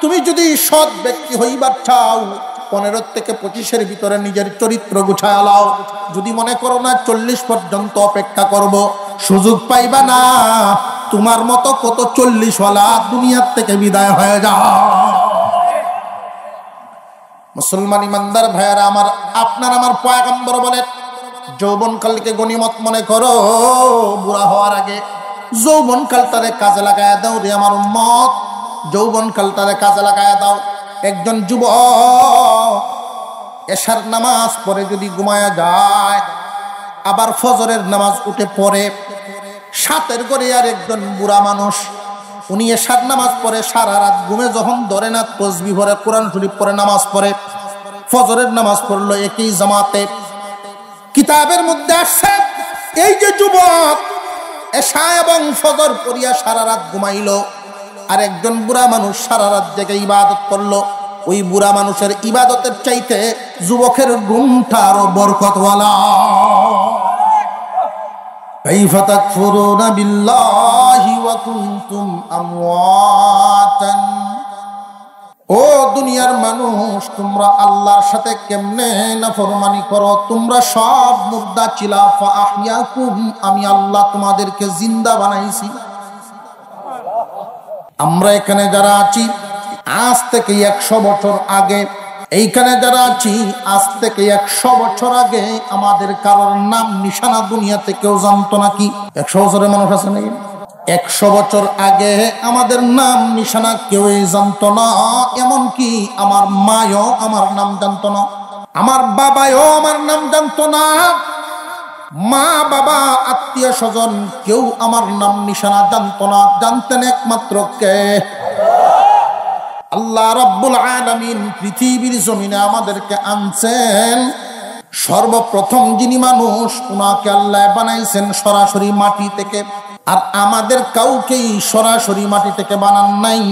তুমি যদি সৎ ব্যক্তি হইবার চাও 15 থেকে 25-এর ভিতরে নিজের চরিত্র গুছায় লাও। যদি মনে করো না 40 পর্যন্ত অপেক্ষা করব, সুযোগ পাইবা না। তোমার মতো কত 40-ওয়ালা দুনিয়ার থেকে বিদায় হয়ে যাও। মুসলমান ইমানদার ভাইয়ারা আমার, আপনার আমার পয়গম্বর বলেন, যৌবনকালকে গনিমত মনে করো, বুড়া হওয়ার আগে যৌবনকালটারে কাজে লাগায় দাও রে আমার উম্মত, যৌবনকালটারে কাজে লাগায় দাও। একজন যুবক এশার নামাজ পড়ে যদি ঘুমায়া যায়, আবার ফজরের নামাজ উঠে পড়ে, সাথের করে আর একজন বুড়া মানুষ, উনি এশার নামাজ পড়ে, সারা রাত ঘুমে যখন ধরে না, তসবিহ পড়ে, কোরআন শরীফ পড়ে, নামাজ পড়ে, ফজরের নামাজ পড়লো একই জামাতে। কিতাবের মধ্যে আসছে এই যে যুবক এশা এবং ফজর পড়িয়া সারা রাত ঘুমাইলো, আর একজন বুড়া মানুষ সারা রাত জেগে ইবাদত করলো, ওই বুড়া মানুষের ইবাদতের চাইতে যুবকের ঘুমটা আরো বরকতওয়ালা। কাইফা তাকফুরুনা বিল্লাহি ওয়া কুনতুম আমওয়াতান। ও দুনিয়ার মানুষ, তোমরা আল্লাহর সাথে কেমনে নাফরমানি করো? তোমরা সব মুর্দা ছিলা, ফাআহইয়াকুম, আমি আল্লাহ তোমাদেরকে জিন্দা বানাইছি। আমরা এখানে যারা আছি আজ থেকে 100 বছর আগে, এইখানে যারা আছি আজ থেকে 100 বছর আগে আমাদের কারোর নাম নিশানা দুনিয়াতে কেউ জানতো নাকি? 100 বছরের মানুষ আছে নাকি? 100 বছর আগে আমাদের নাম নিশানা কেউই জানতো না। এমনকি আমার মায়ও আমার নাম জানতো না, আমার বাবাও আমার নাম জানতো না, মা বাবা আত্মীয় স্বজন কেউ আমার নাম নিশানা জানতো না। জানতেন একমাত্র কে? আল্লাহ রাব্বুল আলামিন পৃথিবীর জমিনে আমাদেরকে আনছেন। সর্বপ্রথম যিনি মানুষ, উনাকে আল্লাহ বানাইছেন সরাসরি মাটি থেকে। আর আমাদের কাউকেই সরাসরি মাটি থেকে বানান নাই,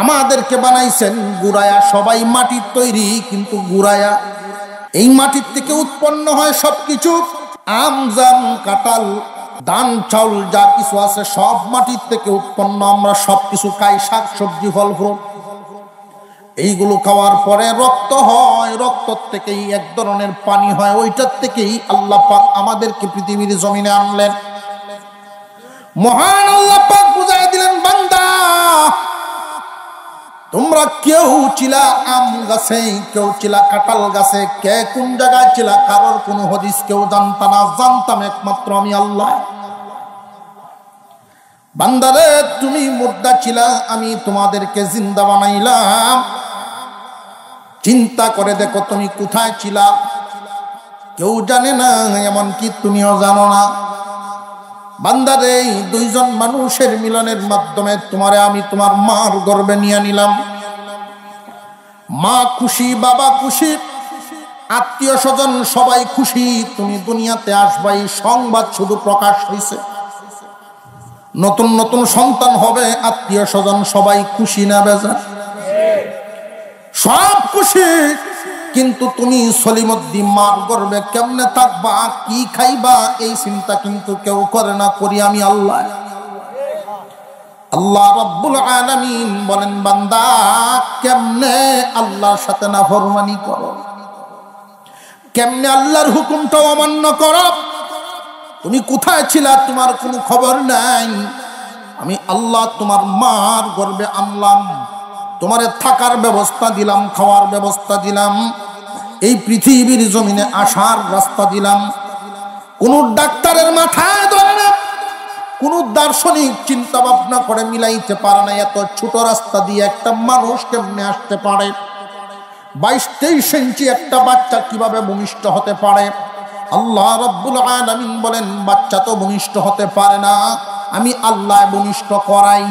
আমাদেরকে বানাইছেন গুড়ায়া। সবাই মাটির তৈরি, কিন্তু গুড়ায়া। এই মাটির থেকে উৎপন্ন হয় সবকিছু, আম জাম কাঁঠাল ধান চাউল যা কিছু আছে সব মাটির থেকে উৎপন্ন। আমরা সবকিছু খাই, শাক সবজি ফল ফ্রুট। এইগুলো খাওয়ার পরে রক্ত হয়, রক্ত থেকেই এক ধরনের পানি হয়, ওইটার থেকেই আল্লাহ পাক আমাদেরকে পৃথিবীর জমিনে আনলেন। মহান আল্লাহ পাক বুঝাই দিলেন, বান্দা তোমরা কেউ ছিলা আম গাছে, কেউ ছিলা কাঁঠাল গাছে, কে কোন জায়গায় ছিলা কারোর কোনো হদিস কেউ জানতা না, জানতাম একমাত্র আমি আল্লাহ। বান্দারে তুমি মুর্দা ছিলা, আমি তোমাদেরকে জিন্দা বানাইলাম। চিন্তা করে দেখো তুমি কোথায় ছিলা? কেউ জানে না, এমনকি তুমিও জানো না। বান্দারে দুইজন মানুষের মিলনের মাধ্যমে তোমারে আমি তোমার মার গর্ভে নিয়ে নিলাম। মা খুশি, বাবা খুশি, আত্মীয় স্বজন সবাই খুশি, তুমি দুনিয়াতে আসবাই সংবাদ শুধু প্রকাশ হয়েছে। নতুন নতুন সন্তান হবে, আত্মীয় স্বজন সবাই খুশি না বেজার? সব খুশি, কিন্তু তুমি সলিমুদ্দিন মার গর্ভে কেমনে থাকবা, কি খাইবা, এই চিন্তা কিন্তু কেউ করে না, করি আমি আল্লাহ। আল্লাহ রাব্বুল আলামিন বলেন, বান্দা কেমনে আল্লাহর সাথে নাফরমানি করো, কেমনে আল্লাহর হুকুমটা অমান্য করো? তুমি কোথায় ছিলা তোমার কোনো খবর নাই। আমি আল্লাহ তোমার মার গর্ভে আনলাম, তোমারে থাকার ব্যবস্থা দিলাম, খাওয়ার ব্যবস্থা দিলাম, এই পৃথিবীর জমিনে আসার রাস্তা দিলাম। কোন ডাক্তারের মাথায় ধরে না, কোন দার্শনিক চিন্তা ভাবনা করে মিলাইতে পারে না এত ছোট রাস্তা দিয়ে একটা মানুষ কেমনে আসতে পারে। 22-23 ইঞ্চি একটা বাচ্চা কিভাবে ভূমিষ্ঠ হতে পারে? আল্লাহ রাব্বুল আলামিন বলেন, বাচ্চা তো ভূমিষ্ঠ হতে পারে না, আমি আল্লাহ ভূমিষ্ঠ করাই।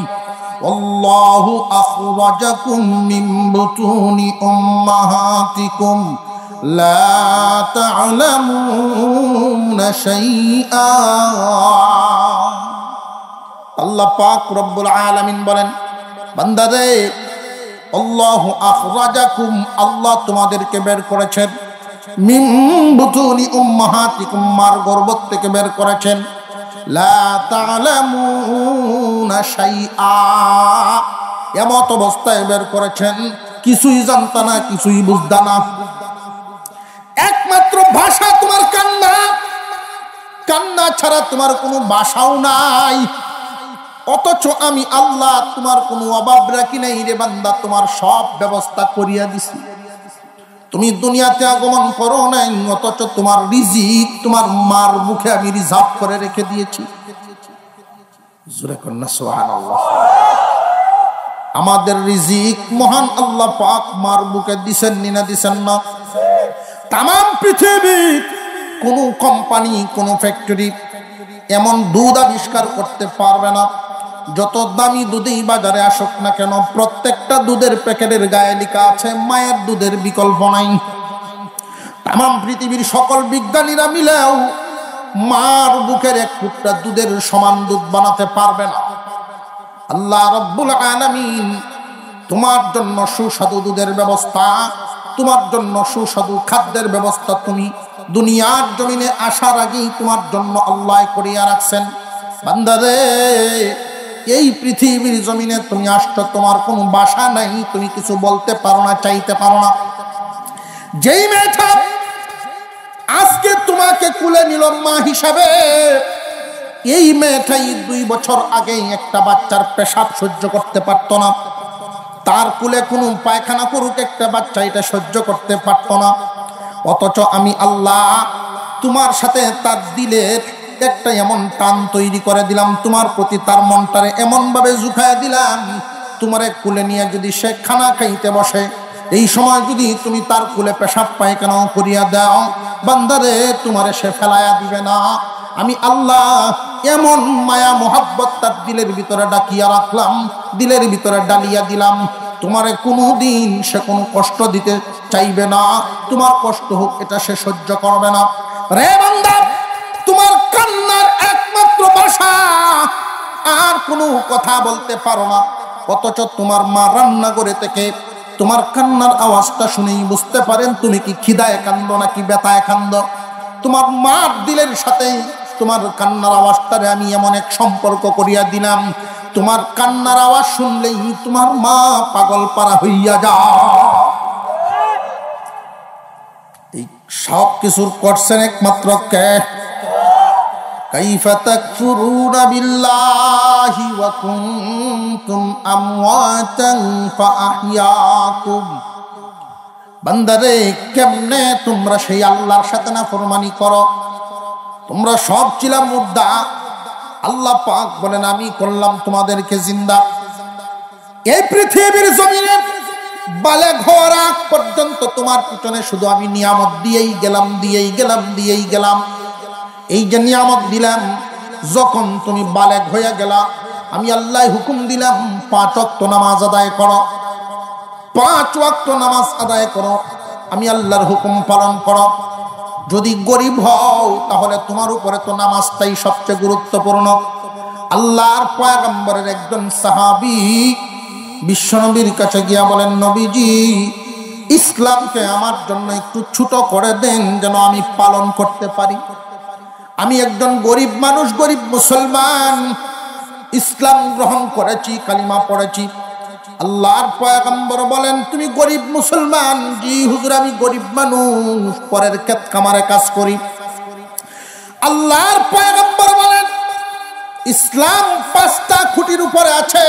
আল্লাহু আখরাজাকুম মিন বুতুনি উম্মাহাতিকুম লা তা'লামুনা শাইআ। আল্লাহ পাক রব্বুল আলামিন বলেন, বান্দারে আল্লাহু আখরাজাকুম, আল্লাহ তোমাদেরকে বের করেছেন, মিন বুতুনি উম্মাহাতিকুম, মার গর্ভ থেকে বের করেছেন, লা তা'লামুনা শাইআ, এমত অবস্থায় বের করেছেন, কিছুই জানতা না, কিছুই বুঝতা না। একমাত্র ভাষা তোমার কান্না, কান্না ছাড়া তোমার কোনো ভাষাও নাই। অথচ আমি আল্লাহ তোমার কোনো অভাব রাখি নাই রে বান্দা, তোমার সব ব্যবস্থা করিয়া দিছি। তুমি দুনিয়াতে আগমন করো নাই, অথচ তোমার রিজিক তোমার মার মুখে আমি রিজার্ভ করে রেখে দিয়েছি। জোরে কন্যা সুবহানাল্লাহ। আমাদের রিজিক মহান আল্লাহ পাক মার বুকে দিছেন না দিছেন না? তাম পৃথিবীর কোন কোম্পানি, কোন ফ্যাক্টরি এমন দুধ আবিষ্কার করতে পারবে না, যত দামি দুধেই বাজারে আসুক না কেন, প্রত্যেকটা দুধের প্যাকেটের গায়ে লেখা আছে মায়ের দুধের বিকল্প নাই। তাম পৃথিবীর সকল বিজ্ঞানীরা মিলেও মার বুকের এক টুকরা দুধের সমান দুধ বানাতে পারবে না। আল্লাহ রাব্বুল আলামিন তোমার জন্য সুস্বাদু দুধের ব্যবস্থা, তোমার জন্য সুস্বাদু খাদ্যের ব্যবস্থা তুমি দুনিয়ার জমিনে আসার আগেই তোমার জন্য আল্লাহ করিয়া রাখছেন। বান্দারে, এই পৃথিবীর জমিনে তুমি আসছো, তোমার কোনো ভাষা নাই, তুমি কিছু বলতে পারো না, চাইতে পারো না। যেই মেয়েটা আজকে তোমাকে কুলে নিল মা হিসাবে, এই মেয়েটাই 2 বছর আগে একটা বাচ্চার পেশাব সহ্য করতে পারত না। তার কুলে কোনো পায়খানা করুক একটা বাচ্চা, এটা সহ্য করতে পারত না। অথচ আমি আল্লাহ তোমার সাথে তার দিলের একটা এমন টান তৈরি করে দিলাম, তোমার প্রতি তার মনটারে এমন ভাবে ঝুঁকায় দিলাম, তোমারে কুলে নিয়ে যদি সে খানা খাইতে বসে, এই সময় যদি তুমি তার কুলে পেশাব পায়খানাও করিয়া দাও, বান্দারে তোমারে সে ফেলাইয়া দিবে না। আমি আল্লাহ এমন মায়া মোহাব্বত তার দিলের ভিতরে ডাকিয়া রাখলাম, দিলের ভিতরে ডালিয়া দিলাম, তোমারে কোনোদিন সে কোনো কষ্ট দিতে চাইবে না। তোমার কষ্ট হোক এটা সে সহ্য করবে না। রে বান্দা, তোমার কান্নার একমাত্র ভাষা, আর কোনো কথা বলতে পারো না, অথচ তোমার মা রান্নাঘরে থেকে তোমার কান্নার আওয়াজটা শুনেই বুঝতে পারেন তুমি কি খিদায় কান্দো নাকি ব্যথায় কান্দো। তোমার মার দিলের সাথে তোমার কান্নার আওয়াজটারে আমি এমন এক সম্পর্ক করিয়া দিলাম, তোমার কান্নার আওয়াজ শুনলেই তোমার মা পাগল পারা হইয়া যায়। এই সব কিছুর করছেন একমাত্র কে? কাইফা তাকফুরুনা বিল্লাহি ওয়া কুনতুম আমওয়াতান ফাআহইয়াকুম। বান্দারে, কেমনে তোমরা সেই আল্লাহর সাথে নাফরমানি করো? তোমরা সব ছিলা মুর্দা, আল্লাহ পাক বলেন আমি করলাম তোমাদেরকে জিন্দা। এই পৃথিবীর জমিনে বালেগ হওয়ার আগ পর্যন্ত তোমার পিছনে শুধু আমি নিয়ামত দিয়েই গেলাম, দিয়েই গেলাম, দিয়েই গেলাম। এই যে নিয়ামত দিলাম, যখন তুমি বালেগ হয়ে গেলা, আমি আল্লাহ হুকুম দিলাম 5 ওয়াক্ত নামাজ আদায় করো, 5 ওয়াক্ত নামাজ আদায় করো, আমি আল্লাহর হুকুম পালন করো। যদি গরিব হও তাহলে তোমার উপরে তো নামাজটাই সবচেয়ে গুরুত্বপূর্ণ। আল্লাহর পয়গম্বরের একজন সাহাবী বিশ্বনবীর কাছে গিয়া বলেন, নবীজি, ইসলামকে আমার জন্য একটু ছোট করে দেন যেন আমি পালন করতে পারি। আমি একজন গরিব মানুষ, গরিব মুসলমান, ইসলাম গ্রহণ করেছি, কালিমা পড়েছি। আল্লাহর পয়গম্বর বলেন, তুমি গরিব মুসলমান? জি হুজুর, আমি গরিব মানুষ, পরের ক্ষেত খামারে কাজ করি। আল্লাহর পয়গম্বর বলেন, ইসলাম 5টা খুঁটির উপরে আছে,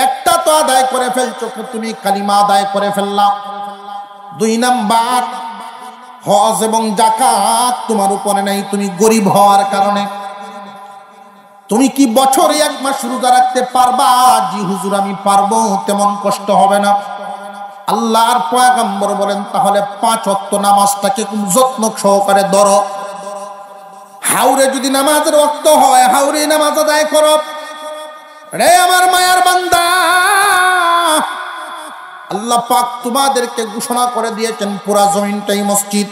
একটা তো আদায় করে ফেলছো, তুমি কালিমা আদায় করে ফেললাম। 2 নাম্বার, হজ এবং যাকাত তোমার উপরে নাই, তুমি গরিব হওয়ার কারণে। তুমি কি বছরে 1 মাস রোজা রাখতে পারবা? জি হুজুর, আমি পারবো, তেমন কষ্ট হবে না। আল্লাহর পয়গম্বর বলেন, তাহলে 5 ওয়াক্ত নামাজটাকে খুব যত্ন সহকারে ধরো। হাওরে যদি নামাজের ওয়াক্ত হয়, হাওরে নামাজ আদায় করো। রে আমার মায়ার বান্দা, আল্লাহ পাক তোমাদেরকে ঘোষণা করে দিয়েছেন পুরা জমিনটাই মসজিদ।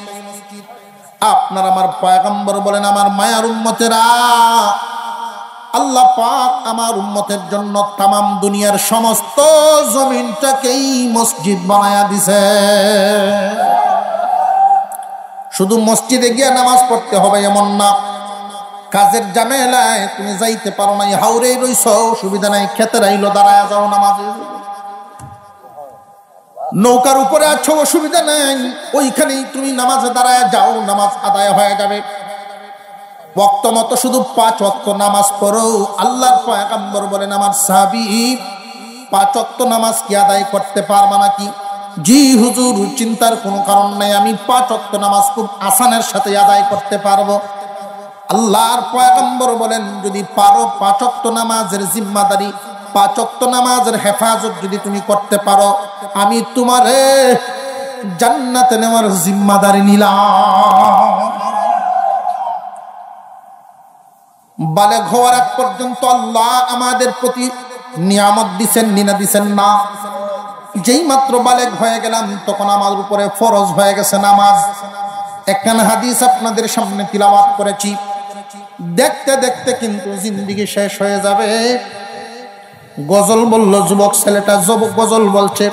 আপনার আমার পয়গম্বর বলেন, আমার মায়ার উম্মতেরা, আল্লাহ পাক আমার উম্মতের জন্য তামাম দুনিয়ার সমস্ত জমিনটাকেই মসজিদ বানায়া দিছে। শুধু মসজিদে গিয়ে নামাজ পড়তে হবে এমন না, কাজের জামেলায় তুমি যাইতে পারো নাই, হাওরেই রইছ, সুবিধা নাই, ক্ষেতের আইলো দাঁড়ায় যাও নামাজে। নৌকার উপরে আছো, অসুবিধা নেই, ওইখানেই তুমি নামাজে দাঁড়ায় যাও, নামাজ আদায় হয়ে যাবে। ওয়াক্ত মতো শুধু 5 ওয়াক্ত নামাজ পড়ো। আল্লাহর পয়গম্বর বলেন, আমার সাহাবী, 5 ওয়াক্ত নামাজ কি আদায় করতে পারবা নাকি? জি হুজুর, চিন্তার কোনো কারণ নাই, আমি 5 ওয়াক্ত নামাজ খুব আসানের সাথে আদায় করতে পারবো। আল্লাহর পয়গম্বর বলেন, যদি পারো 5 ওয়াক্ত নামাজের জিম্মাদারি, 5 ওয়াক্ত নামাজের হেফাজত যদি তুমি করতে পারো, আমি তোমারে জান্নাতে নেওয়ার জিম্মাদারি নিলাম। বালেগ হওয়ার আগ পর্যন্ত আল্লাহ আমাদের প্রতি নিয়ামত দিছেন, নিনা দিছেন না। যেই মাত্র বালেগ হয়ে গেলাম, তখন আমার উপরে ফরজ হয়ে গেছে নামাজ। একখানা হাদিস আপনাদের সামনে তিলাওয়াত করেছি। দেখতে দেখতে কিন্তু জিন্দেগি শেষ হয়ে যাবে। গজল বলল যুবক ছেলেটা, গজল বলছে,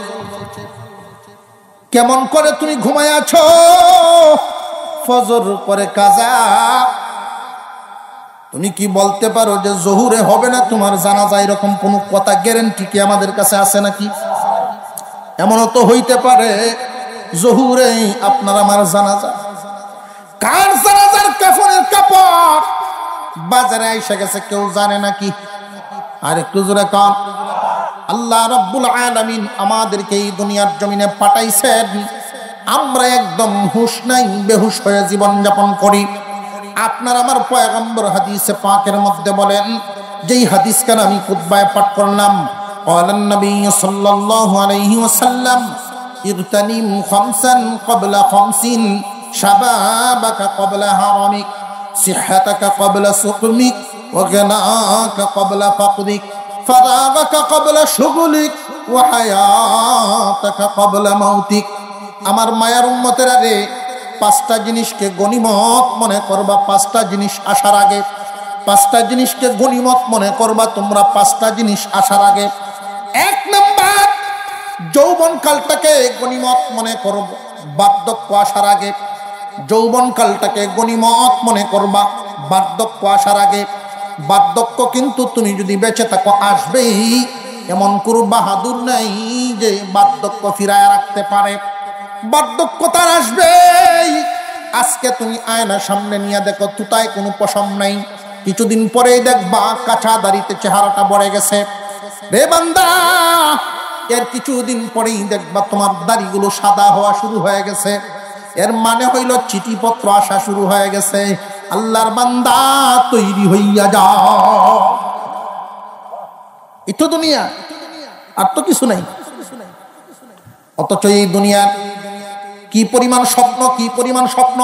কেমন করে তুমি ঘুমায় আছো, ফজর পরে কাজা, তুমি কি বলতে পারো যে জহুরে হবে না তোমার জানাজা? এরকম কোন কথা গ্যারান্টি কি আমাদের কাছে আছে নাকি? এমনও তো হইতে পারে জহুরে আপনার আমার জানাজা। কার জানাজার কাফনের কাপড় বাজারে এসে গেছে কেউ জানে নাকি? আর একটু জোরে কম। আল্লাহ রাব্বুল আলামিন আমাদেরকে এই দুনিয়ার জমিনে পাঠাইছেন, আমরা একদম হুঁশ নাই, বেহুশ হয়ে জীবন যাপন করি। আপনার আমার পয়গম্বর হাদিসে পাকের মধ্যে বলেন, যেই হাদিসকে আমি খুতবায় পাঠ করলাম, ক্বালান নবী সাল্লাল্লাহু আলাইহি ওয়াসাল্লাম, ইরতানিম খামসান ক্বাবলা খামসিন, শাবাবাকা ক্বাবলা হারামিক, সিহহাতাকা ক্বাবলা সুকমিক, ওয়া গিনাকা ক্বাবলা ফাকদিক, ফারাগাকা ক্বাবলা শুগলিক, ওয়া হায়াতাকা ক্বাবলা মাউতিক। আমার মায়ার উম্মতেরা রে, 5টা জিনিসকে গনিমত মনে করবা 5টা জিনিস আসার আগে। 5টা জিনিসকে গনিমত মনে করবা তোমরা 5টা জিনিস আসার আগে। 1 নাম্বার, যৌবন কালটাকে গনিমত মনে করব বার্ধক্য আসার আগে। যৌবন কালটাকে গনিমত মনে করবা বার্ধক্য আসার আগে। বার্ধক্য কিন্তু তুমি যদি বেঁচে থাকো আসবেই, এমন কোনো বাহাদুর নাই যে বার্ধক্য ফিরায় রাখতে পারে। বার্ধক্য তার আসবেই। আজকে তুমি আয়নার সামনে নিয়ে দেখো, তুতায় কোনো পশম নাই, কিছুদিন পরেই দেখবা কাঁচা দাড়িতে চেহারাটা বড়ে গেছে। রে বান্দা, এর কিছুদিন পরেই দেখবা তোমার দাড়িগুলো সাদা হওয়া শুরু হয়ে গেছে। এর মানে হইল চিঠিপত্র আসা শুরু হয়ে গেছে। আল্লাহর বান্দা, তৈরি হইয়া যাও। এতো দুনিয়া, আর তো কিছু নাই। অথচ এই দুনিয়ার কি পরিমাণ স্বপ্ন, কি পরিমাণ স্বপ্ন।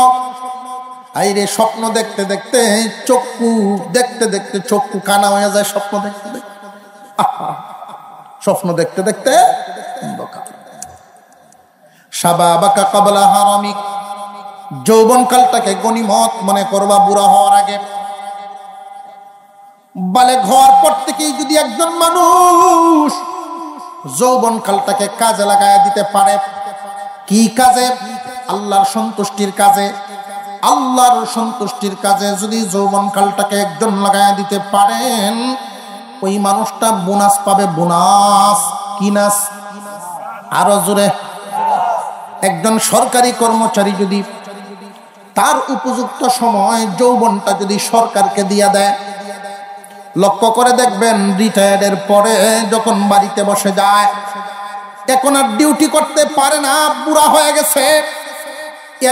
আইরে স্বপ্ন দেখতে দেখতে চক্ষু, দেখতে দেখতে চক্ষু কানা হয়ে যায়। স্বপ্ন দেখতে দেখতে, স্বপ্ন দেখতে দেখতে শাবাবাকা ক্বাবলা হারামিক, যৌবনকালটাকে গনিমত মনে করবা বুড়া হওয়ার আগে। বালেগ হওয়ার পর থেকেই যদি একজন মানুষ যৌবনকালটাকে কাজে লাগায় দিতে পারে, কি কাজে? আল্লাহর সন্তুষ্টির কাজে। আল্লাহর সন্তুষ্টির কাজে যদি যৌবনকালটাকে একজন লাগায় দিতে পারেন, ওই মানুষটা বোনাস পাবে। বোনাস কি নাস? আরো জোরে। একজন সরকারি কর্মচারী যদি তার উপযুক্ত সময় যৌবনটা যদি সরকারকে দিয়া দেয়, লক্ষ্য করে দেখবেন রিটায়ার্ডের পরে যখন বাড়িতে বসে যায়, এখন আর ডিউটি করতে পারে না, বুড়া হয়ে গেছে।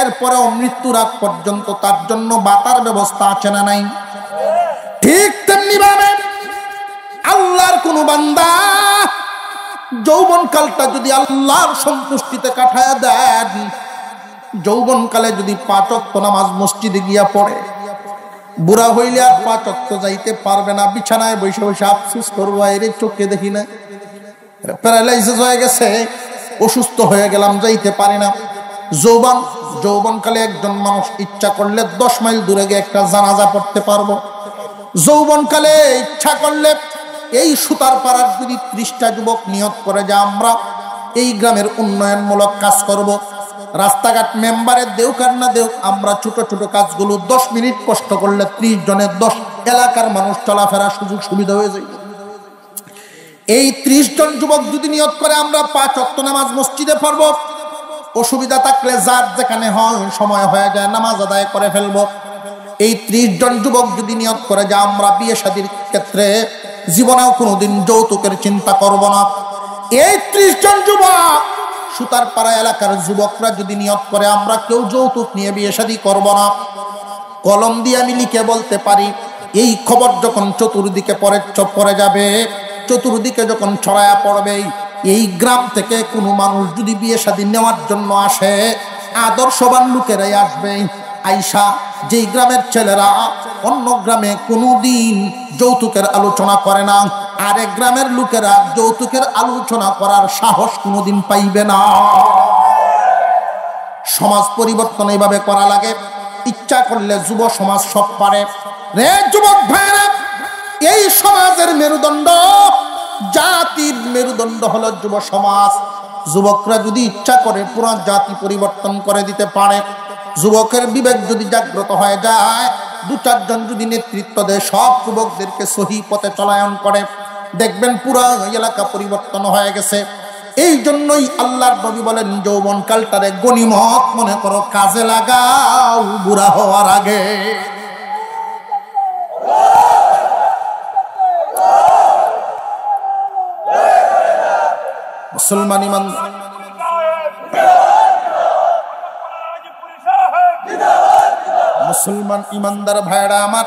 এরপরেও মৃত্যুর আগ পর্যন্ত তার জন্য বাতার ব্যবস্থা আছে না নাই? ঠিক তেমনি ভাবে আল্লাহর কোন বান্দা যৌবনকালটা যদি আল্লাহর সন্তুষ্টিতে কাটায়া দেন, যৌবনকালে যদি 5 ওয়াক্ত নামাজ মসজিদে গিয়া পড়ে, বুড়া হইলে আর 5 ওয়াক্ত যাইতে পারবে না। বিছানায় বসে বসে আফসোস করবো, এর চোখে দেখি না, প্যারালাইসিস হয়ে গেছে, অসুস্থ হয়ে গেলাম, যাইতে পারি না। যৌবনকালে একজন মানুষ ইচ্ছা করলে 10 মাইল দূরে গিয়ে একটা জানাজা পড়তে পারবো। যৌবনকালে ইচ্ছা করলে এই সুতার পাড়ার যদি 30টা যুবক নিয়ত করে যে আমরা এই গ্রামের উন্নয়নমূলক কাজ করব, রাস্তাঘাট মেম্বারের দেউক আর না দেউক, আমরা ছোট ছোট কাজগুলো 10 মিনিট কষ্ট করলে 30 জনের 10 এলাকার মানুষ চলাফেরার সুযোগ সুবিধা হয়ে যায়। এই 30 জন যুবক যদি নিয়ত করে আমরা 5 ওয়াক্ত নামাজ মসজিদে পড়ব, অসুবিধা থাকলে যার যেখানে হয় সময় হয়ে যায় নামাজ আদায় করে ফেলবো। এই 30 জন যুবক যদি নিয়ত করে যে আমরা বিয়ে শাদীর ক্ষেত্রে জীবনেও কোনোদিন যৌতুকের চিন্তা করব না, এই 30 জন যুবক সুতারপাড়া এলাকার যুবকরা যদি নিয়ত করে আমরা কেউ যৌতুক নিয়ে বিয়ে শাদী করব না, কলম দিয়ে আমি লিখে বলতে পারি, এই খবর যখন চতুর্দিকে পড়ে যাবে, চতুর্দিকে যখন ছড়ায়া পড়বে, এই গ্রাম থেকে কোনো মানুষ যদি বিয়ে শাদী নেওয়ার জন্য আসে, আদর্শবান লোকেরাই আসবে। আইসা যেই গ্রামের ছেলেরা অন্য গ্রামে কোনোদিন যৌতুকের আলোচনা করে না, আরেক গ্রামের লোকেরা যৌতুকের আলোচনা করার সাহস কোনোদিন পাইবে না। সমাজ পরিবর্তন এইভাবে করা লাগে। ইচ্ছা করলে যুব সমাজ সব পারে। রে যুবক ভাইরা, এই সমাজের মেরুদণ্ড, জাতির মেরুদণ্ড হলো যুব সমাজ। যুবকরা যদি ইচ্ছা করে পুরো জাতি পরিবর্তন করে দিতে পারে। যুবকের বিবেক যদি জাগ্রত হয়ে যায়, 2-4 জন যদি নেতৃত্ব দেয়, সব যুবকদেরকে সহি পথে চলায়ন করে, দেখবেন পুরো এলাকা পরিবর্তন হয়ে গেছে। এই জন্যই আল্লাহর নবী বলেন, যৌবন কালটারে গনিমত মনে করো, কাজে লাগাও বুড়া হওয়ার আগে। মুসলমান ইমানদার ভাইরা আমার,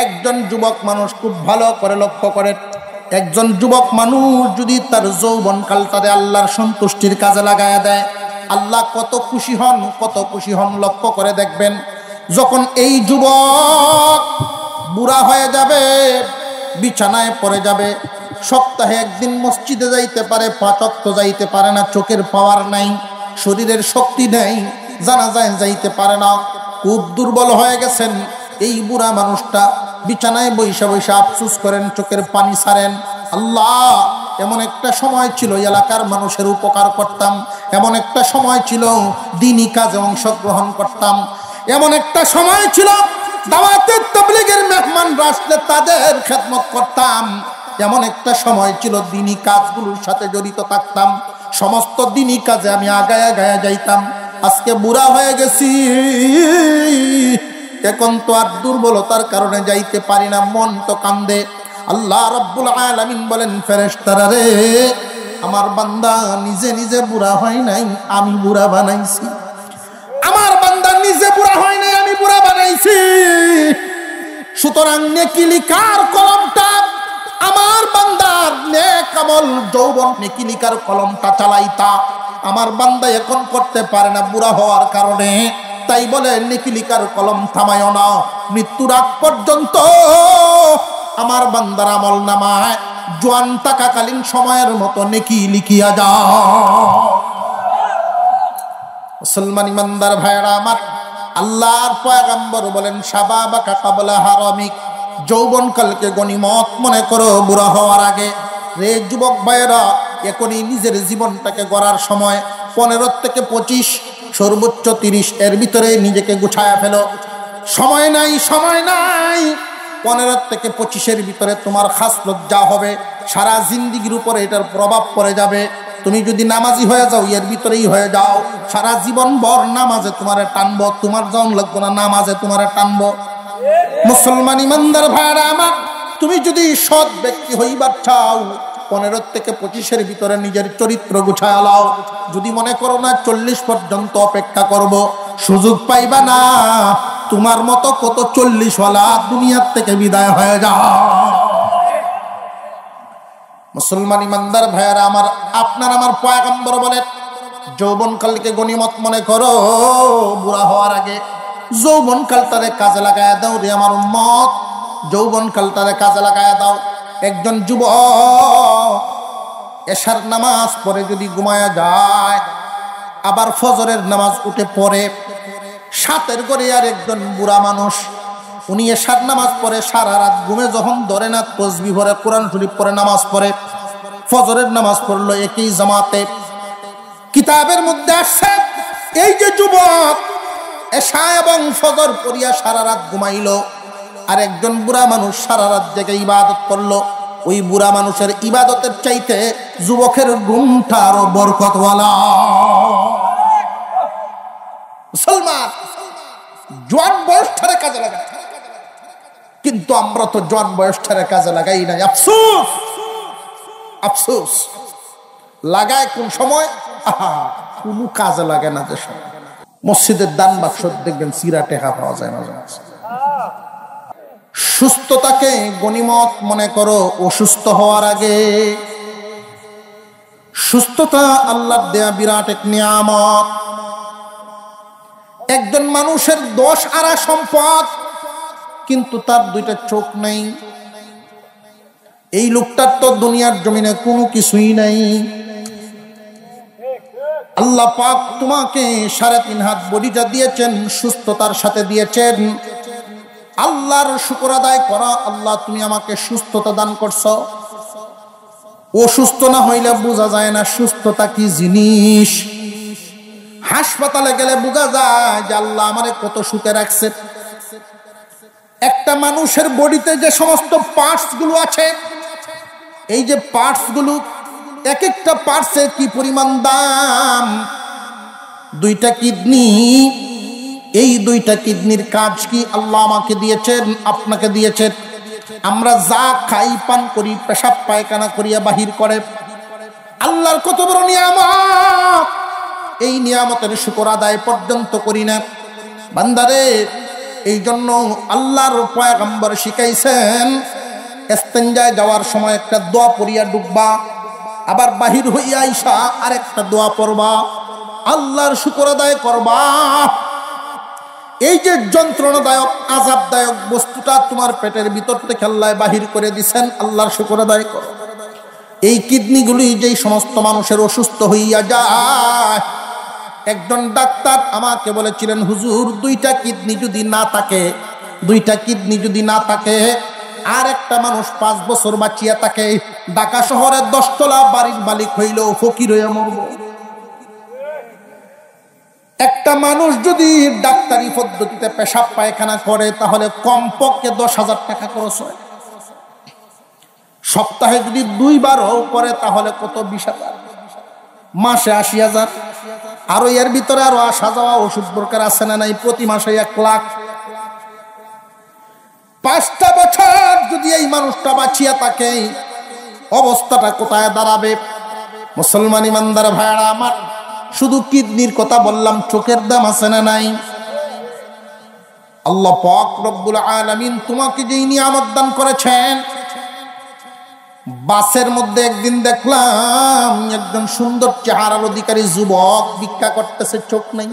একজন যুবক মানুষ খুব ভালো করে লক্ষ্য করে, একজন যুবক মানুষ যদি তার যৌবন কালটারে আল্লাহর সন্তুষ্টির কাজে লাগায়া দেয়, আল্লাহ কত খুশি হন লক্ষ্য করে দেখবেন। যখন এই যুবক বুড়া হয়ে যাবে, বিছানায় পড়ে যাবে, সপ্তাহে একদিন মসজিদে যাইতে পারে, 5 ওয়াক্ত যাইতে পারে না, চোখের পাওয়ার নাই, শরীরের শক্তি নেই, জানাজায় যাইতে পারে না, খুব দুর্বল হয়ে গেছেন। এই বুড়া মানুষটা বিছানায় বৈশা বৈশা আফসুস করেন, চোখের পানি ছাড়েন, আল্লাহ এমন একটা সময় ছিল এলাকার মানুষের উপকার করতাম, এমন একটা সময় ছিল দ্বীনি কাজে অংশগ্রহণ করতাম, এমন একটা সময় ছিল দাওয়াতের তাবলীগের মেহমান আসলে তাদের খেদমত করতাম, এমন একটা সময় ছিল দ্বীনি কাজগুলোর সাথে জড়িত থাকতাম, সমস্ত দ্বীনি কাজে আমি আগায়া যাইতাম। আজকে বুড়া হয়ে গেছি, এখন তো আর দুর্বলতার কারণে যাইতে পারি না, মন তো কান্দে। আল্লাহ রাব্বুল আলামিন বলেন, ফেরেশতারা রে, আমার বান্দা নিজে নিজে বুড়া হয় নাই, আমি বুড়া বানাইছি। আমার বান্দা নিজে বুড়া হয় নাই, আমি বুড়া বানাইছি। সুতরাং নেকি লিখার কলমটা আমার বান্দার নেক আমল, যৌবন নেকি লিখার কলমটা চালাইতা আমার বান্দা এখন করতে পারে না বুড়া হওয়ার কারণে। তাই বলে নেকি লিখার কলম থামায়ও না, মৃত্যুর আগ পর্যন্ত আমার বান্দার আমল নামায় জোয়ান থাকাকালীন সময়ের মতো নেকি লিখিয়া যাও। মুসলমান ইমানদার ভাইরা আমার, আল্লাহর পয়গম্বর বলেন, শাবাবাকা কাবলা হারামিক, যৌবনকালকে গনিমত মনে করো বুড়া হওয়ার আগে। রে যুবক ভাইরা, এখনই নিজের জীবনটাকে গড়ার সময়। 15 থেকে 25, সর্বোচ্চ 30 এর ভিতরে নিজেকে গুছায়া ফেলো। সময় নাই 15 থেকে 25-এর ভিতরে তোমার খাসলত যা হবে, সারা জিন্দিগির উপরে এটার প্রভাব পড়ে যাবে। তুমি যদি নামাজি হয়ে যাও, এর ভিতরেই হয়ে যাও, সারা জীবন ভর নামাজে তোমারে টানবো, তোমার জন লাগবো না, নামাজে তোমারে টানবো। মুসলমান ইমানদার ভাইরা আমার, তুমি যদি সৎ ব্যক্তি হইবার চাও, 15 থেকে 25-এর ভিতরে নিজের চরিত্র গুছায়া লাও। যদি মনে করো না 40 পর্যন্ত অপেক্ষা করব, সুযোগ পাইবা না। তোমার মতো কত 40ওয়ালা দুনিয়ার থেকে বিদায় হয়ে যাও। মুসলমান ইমানদার ভাইয়ারা আমার, আপনার আমার পয়গম্বর বলেন, যৌবনকালকে গনিমত মনে করো বুড়া হওয়ার আগে। যৌবনকালটারে কাজে লাগায়া দাও রে আমার উম্মত, যৌবনকালটারে কাজে লাগায়া দাও। একজন যুবক এশার নামাজ পড়ে যদি ঘুমায়া যায়, আবার ফজরের নামাজ উঠে পড়ে, সাথের করে আর একজন বুড়া মানুষ, উনি এশার নামাজ পড়ে, সারা রাত ঘুমে যখন ধরে না, তসবিহ পড়ে, কোরআন শরীফ পড়ে, নামাজ পড়ে, ফজরের নামাজ পড়লো একই জামাতে। কিতাবের মধ্যে আসছে এই যে যুবক এশা এবং ফজর পড়িয়া সারা রাত ঘুমাইল, আর একজন বুড়া মানুষ সারা রাত জেগে ইবাদত করলো, ওই বুড়া মানুষের ইবাদতের চাইতে যুবকের ঘুমটা আরো বরকতওয়ালা। মুসলমান জোয়ান বয়সটারে কাজে লাগায়, কিন্তু আমরা তো জোয়ান বয়সটারে কাজে লাগাই নাই। আফসোস আফসোস, লাগায় কোন সময়? কোনো কাজে লাগে না। যে সময় মসজিদের দান বাক্স দেখবেন সিরা টেকা পাওয়া যায় মাঝে মাঝে। সুস্থতাকে গনিমত মনে করো অসুস্থ হওয়ার আগে। সুস্থতা আল্লাহর দেয়া বিরাট এক নিয়ামত। একজন মানুষের 10 আনা সম্পদ, কিন্তু তার 2টা চোখ নেই। এই লোকটার তো দুনিয়ার জমিনে কোনো কিছুই নাই। আল্লাহ পাক তোমাকে 3.5 হাত বডিটা দিয়েছেন, সুস্থতার সাথে দিয়েছেন। আল্লাহর শুকর আদায় করা, আল্লাহ তুমি আমাকে সুস্থতা দান করছো। অসুস্থ না হইলে বোঝা যায় না সুস্থতা কি জিনিস। হাসপাতালে গেলে বোঝা যায় যে আল্লাহ আমারে কত সুখে রাখছে। একটা মানুষের বডিতে যে সমস্ত পার্টস গুলো আছে, এই যে পার্টস গুলো, এক একটা পার্টসের কি পরিমাণ দাম। 2টা কিডনি, এই 2টা কিডনির কাজ কি আল্লাহ আমাকে দিয়েছেন, আপনাকে দিয়েছেন। আমরা যা খাই পান করি, পেশাব পায়খানা করিয়া বাহির করে, আল্লাহর কত বড় নিয়ামত। এই নিয়ামতের শুকর আদায় পর্যন্ত করি না। বান্দারে, এই জন্য আল্লাহর পয়গম্বর শিখাইছেন, ইস্তেঞ্জায় যাওয়ার সময় একটা দোয়া পড়িয়া ডুববা, আবার বাহির হইয়া আইসা আরেকটা দোয়া পড়বা, আল্লাহর শুকর আদায় করবা। এই যে যন্ত্রণাদায়ক আযাবদায়ক বস্তুটা তোমার পেটের ভিতর থেকে আল্লাহ বাহির করে দিছেন, আল্লাহর শুকর আদায় করো। এই কিডনিগুলি যেই সমস্ত মানুষের অসুস্থ হইয়া যায়, একজন ডাক্তার আমাকে বলেছিলেন, হুজুর 2টা কিডনি যদি না থাকে, 2টা কিডনি যদি না থাকে, আর একটা মানুষ 5 বছর বাঁচিয়া থাকে, ঢাকা শহরের 10 তলা বাড়ির মালিক হইলেও ফকির হইয়া মরব। একটা মানুষ যদি ডাক্তারি পদ্ধতিতে পেশাব পায়খানা করে, তাহলে কমপক্ষে 10,000 টাকা খরচ হয়। সপ্তাহে যদি 2 বারও করে, তাহলে কত? 20,000। মাসে 80,000। আরো এর ভিতরে আরো আসা যাওয়া ওষুধ দরকার আছে না নাই? প্রতি মাসে 1 লাখ। 5টা বছর যদি এই মানুষটা বাঁচিয়া থাকে, অবস্থাটা কোথায় দাঁড়াবে? মুসলমান ইমানদার ভাইরা আমার, শুধু কিডনির কথা বললাম, চোখের দাম আছে না নাই? আল্লাহ পাক রব্বুল আলামিন তোমাকে যেই নিয়ামত দান করেছেন। বাসের মধ্যে একদিন দেখলাম একজন সুন্দর চেহারার অধিকারী যুবক ভিক্ষা করতেছে, চোখ নেই।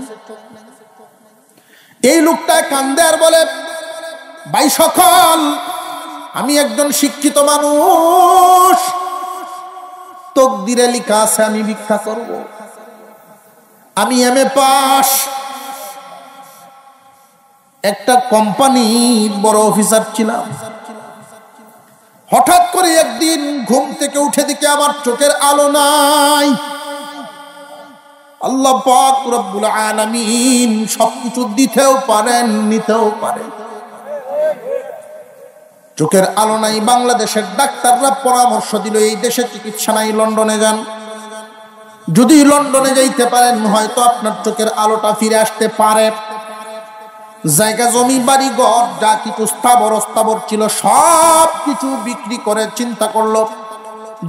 এই লোকটা কান্দে আর বলে, ভাই সকল, আমি একজন শিক্ষিত মানুষ, তকদিরে লেখা আছে আমি ভিক্ষা করব। আমি MA পাস, একটা কোম্পানির বড় অফিসার ছিলাম। হঠাৎ করে একদিন ঘুম থেকে উঠে দেখি আমার চোখের আলো নাই। আল্লাহ পাক রব্বুল আলামিন সবকিছু দিতেও পারেন, নিতেও পারেন। চোখের আলো নাই। বাংলাদেশের ডাক্তাররা পরামর্শ দিল, এই দেশে চিকিৎসা নাই, লন্ডনে যান। যদি লন্ডনে যাইতে পারেন, হয়তো আপনার চোখের আলোটা ফিরে আসতে পারে। জায়গা জমি বাড়ি ঘর যা কিছু স্থাবর অস্থাবর ছিল, সব কিছু বিক্রি করে চিন্তা করলো,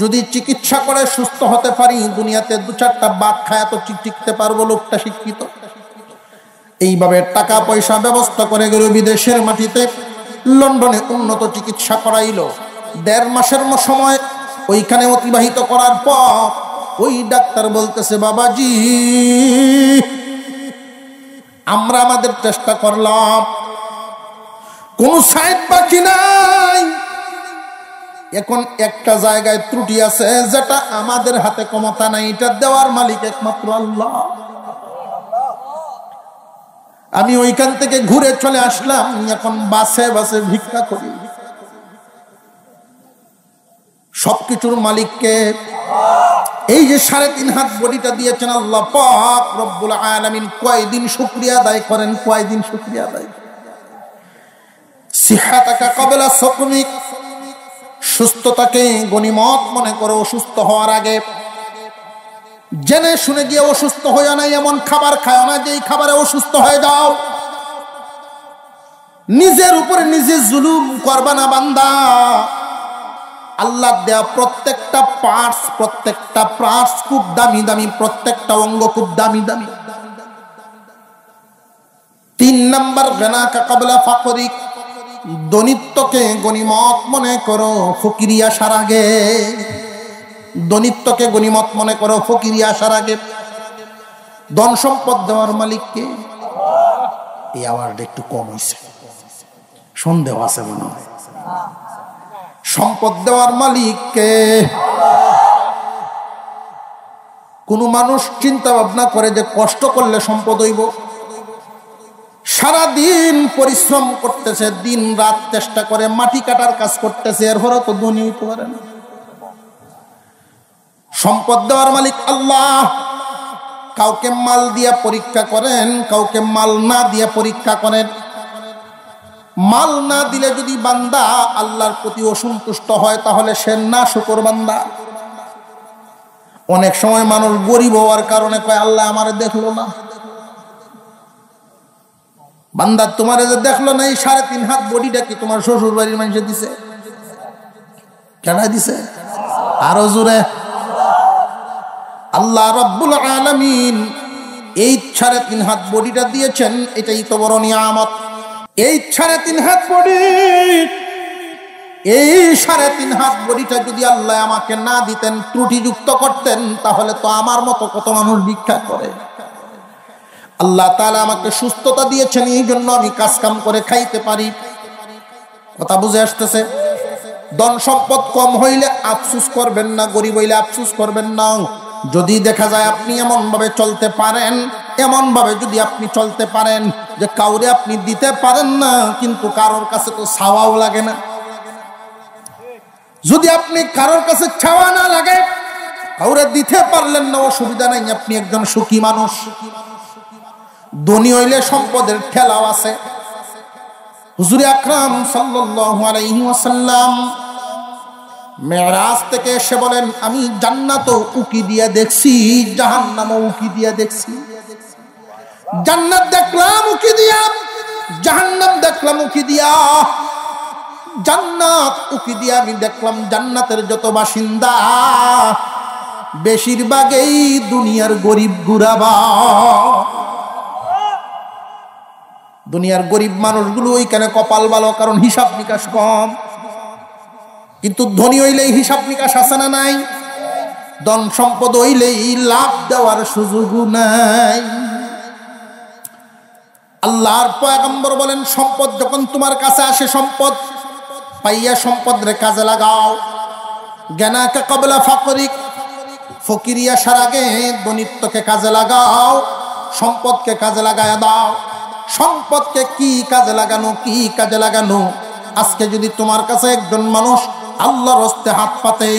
যদি চিকিৎসা করে সুস্থ হতে পারি, দুনিয়াতে 2-4টা বাদ খায় তো টিকতে পারবো। লোকটা শিক্ষিত, এইভাবে টাকা পয়সা ব্যবস্থা করে গেল বিদেশের মাটিতে, লন্ডনে উন্নত চিকিৎসা করাইল। 1.5 মাসের সময় ওইখানে অতিবাহিত করার পর ওই ডাক্তার বলতেছে, বাবাজি, আমরা আমাদের চেষ্টা করলাম, কোন সাইড বাকি নাই। এখন একটা জায়গায় ত্রুটি আছে, যেটা আমাদের হাতে ক্ষমতা নাই, এটা দেওয়ার মালিক একমাত্র আল্লাহ। আমি ওইখান থেকে ঘুরে চলে আসলাম, এখন বাসে বাসে ভিক্ষা করি। সবকিছুর মালিককে এই যে 3.5 হাত বডিটা দিয়েছেন আল্লাহ পাক রব্বুল আলামিন, কয়দিন শুকরিয়া আদায় করেন, কয়দিন শুকরিয়া আদায়। সিহাতাকা ক্বাবলা সুকমিক, সুস্থতাকে গনিমত মনে করো অসুস্থ হওয়ার আগে। জেনে শুনে গিয়ে অসুস্থ হইও না, এমন খাবার খাও না যেই খাবারে অসুস্থ হয়ে যাও। নিজের উপরে নিজে জুলুম করবা না বান্দা। আল্লাহ দেয়া প্রত্যেকটা পার্টস খুব দামি দামি, প্রত্যেকটা অঙ্গ খুব দামি দামি। 3 নাম্বার গানাকা ক্বাবলা ফাকরিক, দনিত্বকে গনিমত মনে করো ফকিরি আসার আগে। দনিত্বকে গনিমত মনে করো ফকিরি আসার আগে। ধন সম্পদ দেওয়ার মালিককে। এই আওয়াজটা একটু কম হয়েছে, সন্দেহ আছে মনে হয়। সম্পদ দেওয়ার মালিককে। কোন মানুষ চিন্তা ভাবনা করে যে কষ্ট করলে সম্পদ হইব? সারাদিন পরিশ্রম করতেছে, দিন রাত চেষ্টা করে মাটি কাটার কাজ করতেছে, এরপরও তো ধনী হইতে পারে না। সম্পদ দেওয়ার মালিক আল্লাহ। কাউকে মাল দিয়া পরীক্ষা করেন, কাউকে মাল না দিয়া পরীক্ষা করেন। মাল না দিলে যদি বান্দা আল্লাহর প্রতি অসন্তুষ্ট হয়, তাহলে সে না শুকর বান্দা। অনেক সময় মানুষ গরিব হওয়ার কারণে কয় আল্লাহ আমারে দেখলো না। বান্দা তোমার যে দেখলো না, এই 3.5 হাত বডিটা কি তোমার শ্বশুর বাড়ির মানুষে দিছে? কেন দিছে? আরো জোরে। আল্লাহ রাব্বুল আলামিন এই 3.5 হাত বডিটা দিয়েছেন, এটাই তো বড় নিয়ামত। এই 3.5 হাত বডি, এই 3.5 হাত বডিটা যদি আল্লাহ আমাকে না দিতেন, ত্রুটিযুক্ত করতেন, তাহলে তো আমার মতো কত মানুষ ভিক্ষা করে। আল্লাহ তাআলা আমাকে সুস্থতা দিয়েছেন, এই জন্য আমি কাজ কাম করে খাইতে পারি। কথা বুঝে আসতেছে? ধন সম্পদ কম হইলে আফসোস করবেন না, গরিব হইলে আফসোস করবেন না। যদি দেখা যায় আপনি এমন ভাবে চলতে পারেন, এমন ভাবে যদি আপনি চলতে পারেন যে কাউরে আপনি দিতে পারেন না, কিন্তু কারোর কাছে তো চাওয়াও লাগে না। যদি আপনি কারোর কাছে চাওয়া না লাগে, কাউরে দিতে পারলেন না, অসুবিধা নাই, আপনি একজন সুখী মানুষ। ধনী হইলে সম্পদের ঠেলাও আছে। হুজুর আকরাম সাল্লাল্লাহু আলাইহি ওয়াসাল্লাম মেরাজ থেকে এসে বলেন, আমি জান্নাতও উকি দিয়া দেখছি, জাহান্নামও উকি দিয়া দেখছি। জান্নাত দেখলাম উকি দিয়া, জাহান্নাম দেখলাম উকি দিয়া। জান্নাত উকি দিয়া আমি দেখলাম জান্নাতের যত বাসিন্দা বেশিরভাগই দুনিয়ার গরিব গুরাবা। দুনিয়ার গরিব মানুষগুলো ওইখানে কপাল ভালো, কারণ হিসাব নিকাশ কম। কিন্তু ধনী হইলেই হিসাব নিকাশ আছে না নাই? ধন সম্পদ হইলেই লাভ দেওয়ার সুযোগ নাই। আল্লাহর পয়গম্বর বলেন, সম্পদ যখন তোমার কাছে আসে, সম্পদ পাইয়া সম্পদ রে কাজে লাগাও। জ্ঞানাকে ক্বাবলা ফাকরিক, ফকিরি আসার আগে দনিত্বকে কাজে লাগাও, সম্পদকে কাজে লাগায়া দাও। সম্পদকে কি কাজে লাগানো, কি কাজে লাগানো? আজকে যদি তোমার কাছে একজন মানুষ আল্লাহর হস্তে হাত পাতে,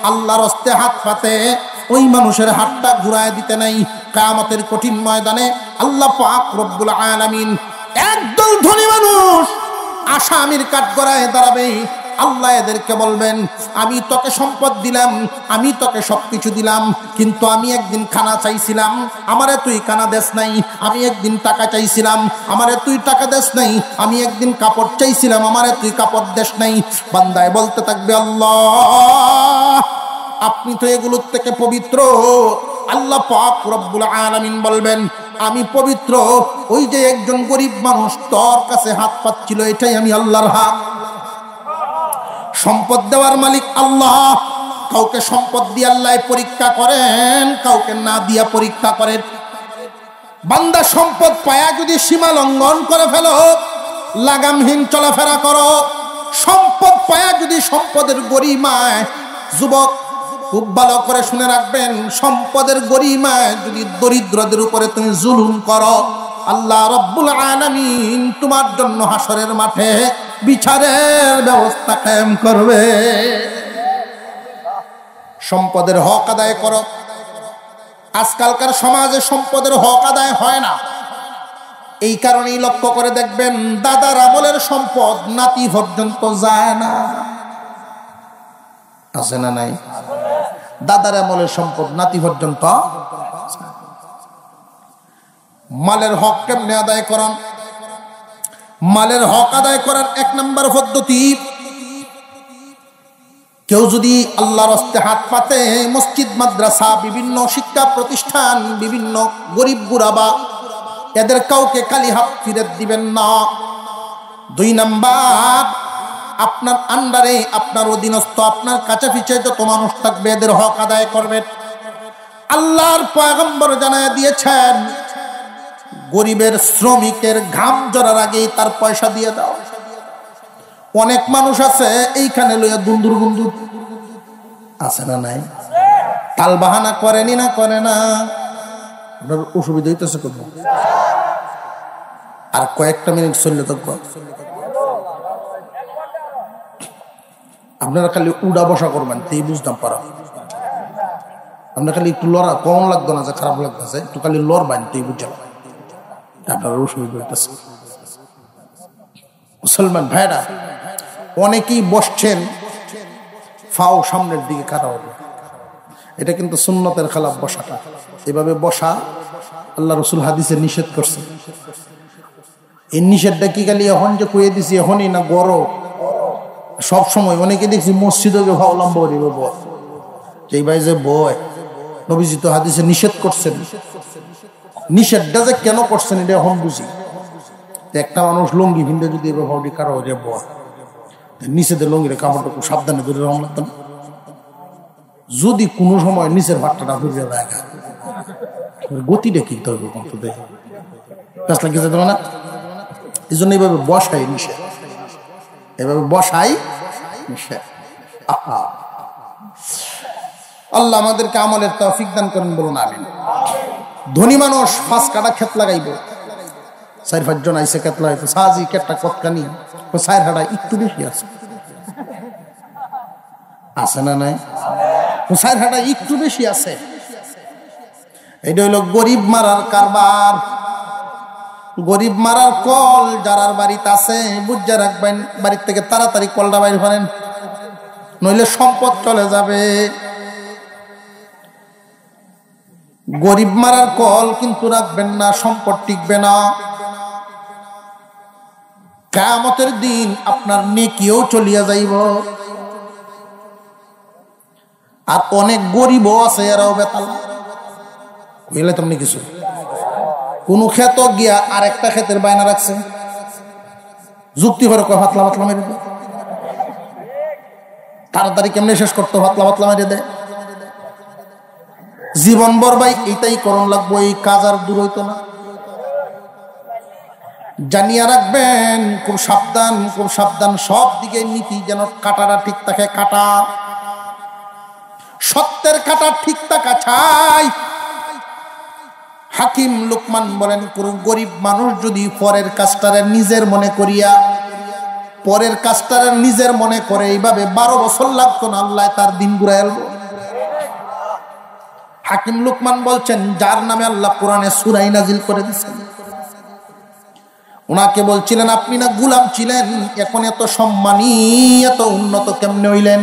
আল্লাহর হস্তে হাত পাতে, ওই মানুষের হাতটা ঘুরায় দিতে নাই। কিয়ামতের কঠিন ময়দানে আল্লাহ পাক রব্বুল আলামিন একদল ধনী মানুষ আসামির কাঠগড়ায় দাঁড়াবে। আল্লাহ এদেরকে বলবেন, আমি তোকে সম্পদ দিলাম, আমি তোকে সবকিছু দিলাম, কিন্তু আমি একদিন খানা চাইছিলাম, আমারে তুই খানা দেস নাই। আমি একদিন টাকা চাইছিলাম, আমারে তুই টাকা দেস নাই। আমি একদিন কাপড় চাইছিলাম, আমারে তুই কাপড় দেস নাই। বান্দায় বলতে থাকবে, আল্লাহ আপনি তো এগুলোর থেকে পবিত্র। আল্লাহ পাক রব্বুল আলামিন বলবেন, আমি পবিত্র। ওই যে একজন গরিব মানুষ তোর কাছে হাত পাচ্ছিল, এটাই আমি আল্লাহর হাত। সম্পদ দেওয়ার মালিক আল্লাহ। কাউকে সম্পদ দিয়ে আল্লাহ পরীক্ষা করেন, কাউকে না দিয়া পরীক্ষা করেন। বান্দা সম্পদ পায়া যদি সীমা লঙ্ঘন করে ফেলো, লাগামহীন চলাফেরা করো। সম্পদ পায়া যদি সম্পদের গরিমায়, যুবক খুব ভালো করে শুনে রাখবেন, সম্পদের গরিমায় যদি দরিদ্রদের উপরে তুমি জুলুম করো, আল্লাহ রব্বুল আলামিন তোমার জন্য হাসরের মাঠে বিচারের ব্যবস্থা কায়েম করবে। সম্পদের হক আদায় করো। আজকালকার সমাজে সম্পদের হক আদায় হয় না। এই কারণেই লক্ষ্য করে দেখবেন দাদার আমলের সম্পদ নাতি পর্যন্ত যায় না। আছে না নাই? দাদার আমলের সম্পদ নাতি পর্যন্ত। মালের হক কেমনে আদায় করান? মালের হক আদায় করার 1 নম্বর পদ্ধতি, কেউ যদি আল্লাহর রাস্তে হাত পাতে, মসজিদ মাদ্রাসা বিভিন্ন শিক্ষা প্রতিষ্ঠান, বিভিন্ন গরিব গুরাবা, এদের কাউকে খালি হাত ফিরত দিবেন না। 2 নাম্বার, আপনার আন্ডারে, আপনার অধীনস্থ, আপনার কাছে পিছে যত মানুষ থাকবে এদের হক আদায় করবেন। আল্লাহর পয়গম্বর জানায় দিয়েছেন, গরিবের শ্রমিকের ঘাম ঝরার আগেই তার পয়সা দিয়ে দাও। অনেক মানুষ আছে এইখানে লইয়া দুন্দুর গুন্দুর, আছে না নাই? তাল বাহানা করেনি না করে না? অসুবিধা হইতেছে কত? আর কয়েকটা মিনিট চললে তো আপনারা খালি উড়া বসা করবেন, তাই বুঝতাম পারা। আপনারা খালি একটু লড়া কম লাগতো না, যে খারাপ লাগতেছে, একটু খালি লড়বেন, তাই বুঝলাম আপনার অসুবিধা হইতেছে। মুসলমান ভাইরা, অনেকেই বসছেন ফাও সামনের দিকে কাটা হবে, এটা কিন্তু সুন্নতের খেলাফ বসাটা। এভাবে বসা আল্লাহ রসুল হাদিসে নিষেধ করছে। এই নিষেধটা কি খালি এখন যে কয়ে দিছি এখনই না, গড় সব সময়? অনেকে দেখছি মসজিদে ফাও লম্বা করিব বয়, এই ভাই যে বয়, নবীজি তো হাদিসে নিষেধ করছেন। নিষেধটা যে কেন করছেন এটা এখন বুঝি। একটা মানুষ লুঙ্গি ভিন্দে যদি ভাবি কারো বয়, নিচেদের লুঙ্গির কাপড়টা খুব সাবধানে ধরে রং লাগতো না? যদি কোনো সময় নিচের ভাট্টাটা ঘুরে দেখা, গতিটা কিনতে হবে কত দেখে গাছ লাগিয়ে যেতে না। এই জন্য এইভাবে বসাই নিষেধ, এভাবে বসাই নিষেধ। আল্লাহ আমাদেরকে আমলের তৌফিক দান করেন, বলুন আমিন। ধনী মানুষ 5 কাটা ক্ষেত লাগাইব, 4-5 জন আইসে ক্ষেত লাগাইতো, সাজি ক্ষেতটা কতখানি, 4 হাড়া একটু বেশি আছে, আছে না নাই? 4 হাড়া একটু বেশি আছে। এটা হইল গরিব মারার কারবার। গরিব মারার কল যারার বাড়িতে আছে বুঝে রাখবেন, বাড়ির থেকে তাড়াতাড়ি কলটা বাইর করেন, নইলে সম্পদ চলে যাবে। গরিব মারার কল কিন্তু রাখবেন না, সম্পদ টিকবে না। কিয়ামতের দিন আপনার নেকিও চলিয়া যাইব। আর অনেক গরিবও আছে, এরাও বেতাল, বুঝলে তুমি কিছু। কোন ক্ষেত গিয়া আর একটা ক্ষেতের বায়না রাখছে, যুক্তি করে কয় পাতলা পাতলা মেরে দেয়, তাড়াতাড়ি কেমনে শেষ করতো, পাতলা পাতলা মেরে দেয়। জীবন ভর ভাই এটাই করণ লাগবো, এই কাজ আর দূর হইতো না। জানিয়া রাখবেন, খুব সাবধান, খুব সাবধান। সব দিকে নীতি যেন কাটাটা ঠিক থাকে, কাটা সত্যের কাটা ঠিক থাকা চাই। হাকিম লুকমান বলেন, কোন গরিব মানুষ যদি পরের কাজটারে নিজের মনে করিয়া, পরের কাজটারে নিজের মনে করে, এইভাবে 12 বছর লাগতো না, আল্লাহ তার দিন ঘুরাইল। হাকিম লুকমান বলছেন, যার নামে আল্লাহ কোরআনে সূরা নাজিল করে দিয়েছেন, ওনাকে বলছিলেন, আপনি না গোলাম ছিলেন, এখন এত সম্মানী এত উন্নত কেমনে হইলেন?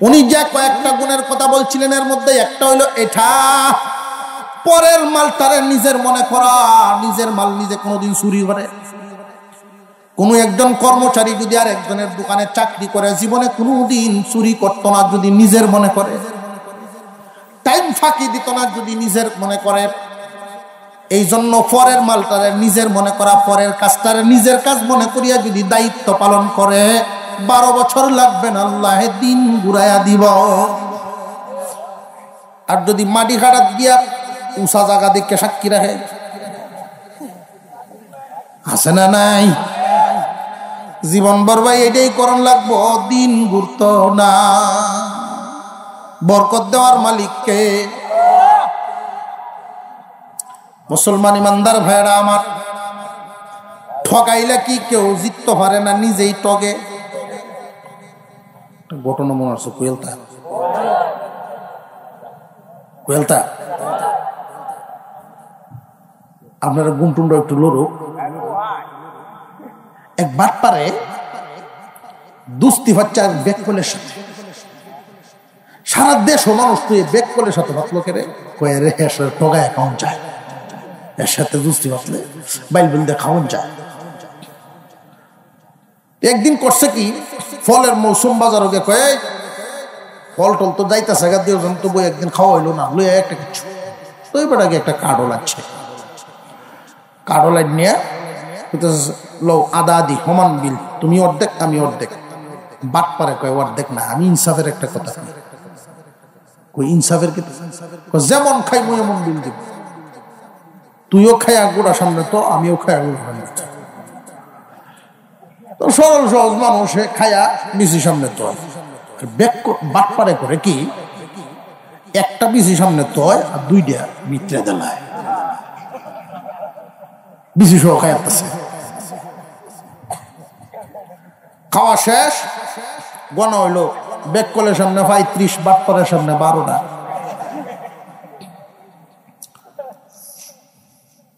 উনি যে কয়েকটা গুণের কথা বলছিলেন, এর মধ্যে একটা হইল এটা, পরের মালটারে নিজের মনে করা। নিজের মাল নিজে কোনোদিন চুরি করে? কোন একজন কর্মচারী যদি আর একজনের দোকানে চাকরি করে, জীবনে কোনোদিন চুরি করতো না যদি নিজের মনে করে, টাইম ফাঁকি দিত না যদি নিজের মনে করে। এই জন্য পরের মালটারে নিজের মনে করা, পরের কাজটারে নিজের কাজ মনে করিয়া যদি দায়িত্ব পালন করে, 12 বছর লাগবে না, আল্লাহ দিন ঘুরাইয়া দিব। আর যদি মাটি খাটাত গিয়া উষা জায়গা দেখে সাক্ষী রাখে, আছে না নাই? জীবন বরবাই এটাই করণ লাগবো, দিন ঘুরতো না। বরকত দেওয়ার মালিককে। মুসলমান ইমানদার ভাইরা আমার, ঠকাইলে কি কেউ জিততে পারে না, নিজেই ঠগে। ঘটনা মনে আছে, কুয়েলতা আপনারা গুমটুন্ড একটু লড়ুক। এক বাটপারে দুস্তি হচ্ছে আর বেককলের সাথে, সারা দেশ মানুষ তুই বেককলের সাথে বাতলো কেড়ে কয়ে রে টোগা অ্যাকাউন্ট যায়, এর সাথে দুস্তি বাতলে বাইল বিল দিয়ে খাওয়ান যায়। একদিন করছে কি, ফলের মৌসুম বাজার ওকে কয়ে ফল টল তো যাইতেছে গা দিয়ে তবু একদিন খাওয়া হইলো না, লইয়া একটা কিছু তো এবার আগে একটা কার্ডও লাগছে, কার্ডও লাইন নিয়ে লো আদা আদি সমান বিল, তুমি অর্ধেক আমি অর্ধেক। বাট পারে কয় অর্ধেক না, আমি ইনসাফের একটা কথা কই, ইনসাফের কি যেমন খাই মুই এমন বিল দিব, তুইও খাইয়া গোড়া সামনে তো আমিও খাইয়া গোড়া সামনে তো, সরল সহজ মানুষ খায়া বিসি সামনে তো বাট পারে করে কি একটা বিসি সামনে তো আর দুইটা মিত্রে দেলায় বিসি সহ খাইতেছে। খাওয়া শেষ, গণ হইলো বেককলের সামনে 35, বাটপারের সামনে 12টা।